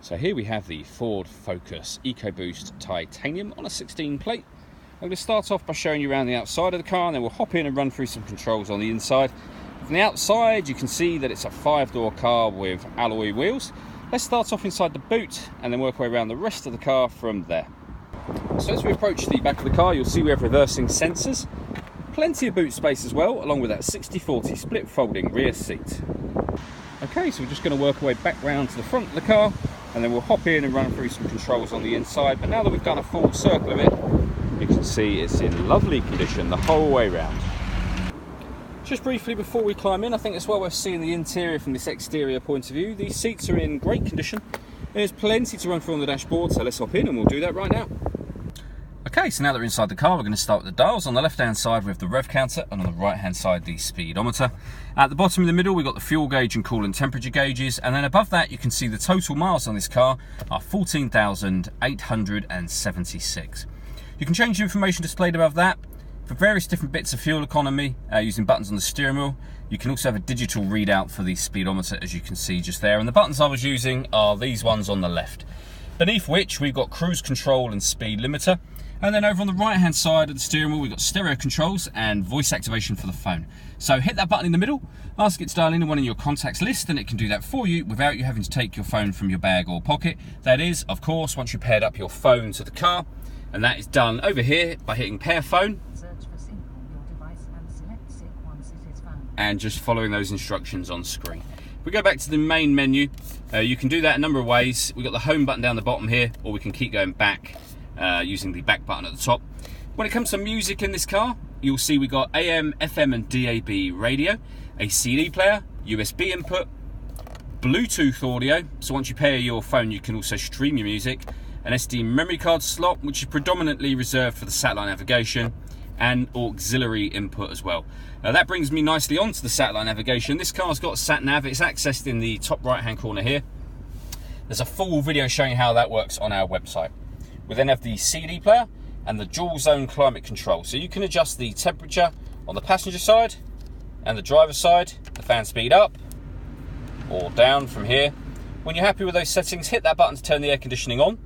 So here we have the Ford Focus EcoBoost Titanium on a 16 plate. I'm going to start off by showing you around the outside of the car, and then we'll hop in and run through some controls on the inside. From the outside you can see that it's a 5-door car with alloy wheels. Let's start off inside the boot and then work our way around the rest of the car from there. So as we approach the back of the car, you'll see we have reversing sensors, plenty of boot space as well, along with that 60/40 split folding rear seat. Okay, so we're just going to work our way back round to the front of the car, and then we'll hop in and run through some controls on the inside. But now that we've done a full circle of it, you can see it's in lovely condition the whole way round. Just briefly before we climb in, I think it's well worth seeing the interior from this exterior point of view. These seats are in great condition. There's plenty to run through on the dashboard, so let's hop in and we'll do that right now. Okay, so now that we're inside the car, we're going to start with the dials. On the left hand side we have the rev counter, and on the right hand side the speedometer. At the bottom in the middle we've got the fuel gauge and coolant temperature gauges, and then above that you can see the total miles on this car are 14,876. You can change the information displayed above that for various different bits of fuel economy using buttons on the steering wheel. You can also have a digital readout for the speedometer, as you can see just there, and the buttons I was using are these ones on the left, beneath which we've got cruise control and speed limiter. And then over on the right hand side of the steering wheel we've got stereo controls and voice activation for the phone. So hit that button in the middle, ask it to dial in one in your contacts list, and it can do that for you without you having to take your phone from your bag or pocket. That is, of course, once you paired up your phone to the car, and that is done over here by hitting pair phone and just following those instructions on screen. If we go back to the main menu, you can do that a number of ways. We've got the home button down the bottom here, or we can keep going back using the back button at the top. When it comes to music in this car, you'll see we've got AM, FM and DAB radio, a CD player, USB input, Bluetooth audio, so once you pair your phone you can also stream your music, an SD memory card slot which is predominantly reserved for the satellite navigation, and auxiliary input as well. Now that brings me nicely onto the satellite navigation. This car's got sat nav, it's accessed in the top right hand corner here. There's a full video showing how that works on our website. We then have the CD player and the dual zone climate control. So you can adjust the temperature on the passenger side and the driver's side, the fan speed up or down from here. When you're happy with those settings, hit that button to turn the air conditioning on,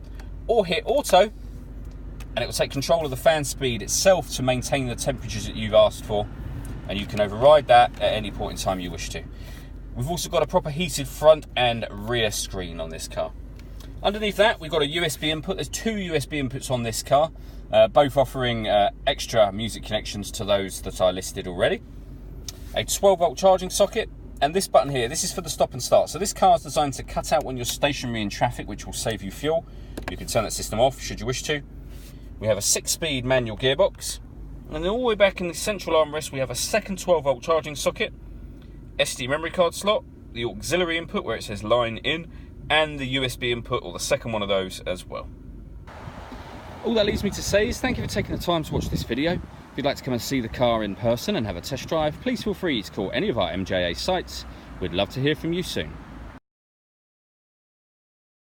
or hit auto, and it will take control of the fan speed itself to maintain the temperatures that you've asked for, and you can override that at any point in time you wish to. We've also got a proper heated front and rear screen on this car. Underneath that we've got a USB input. There's 2 USB inputs on this car, both offering extra music connections to those that I listed already. A 12-volt charging socket, and this button here, this is for the stop and start. So this car is designed to cut out when you're stationary in traffic, which will save you fuel. You can turn that system off should you wish to. We have a 6-speed manual gearbox, and then all the way back in the central armrest we have a second 12-volt charging socket, SD memory card slot, the auxiliary input where it says line in, and the USB input, or the second one of those as well. All that leaves me to say is thank you for taking the time to watch this video. If you'd like to come and see the car in person and have a test drive, please feel free to call any of our MJA sites. We'd love to hear from you soon.